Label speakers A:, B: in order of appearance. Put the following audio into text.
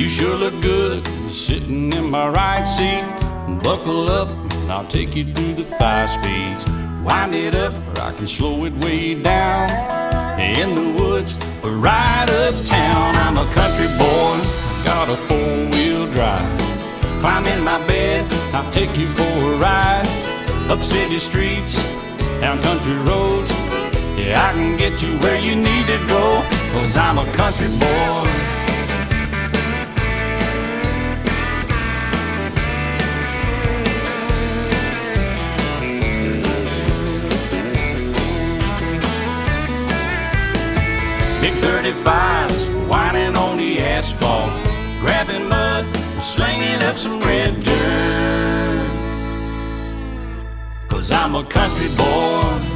A: You sure look good sitting in my right seat. Buckle up, I'll take you through the 5 speeds. Wind it up, or I can slow it way down. In the woods, or right uptown. I'm a country boy, got a 4-wheel drive. Climb in my bed, I'll take you for a ride. Up city streets, down country roads. Yeah, I can get you where you need to go, 'cause I'm a country boy. Big 35s, whining on the asphalt, grabbing mud, slinging up some red dirt. 'Cause I'm a country boy.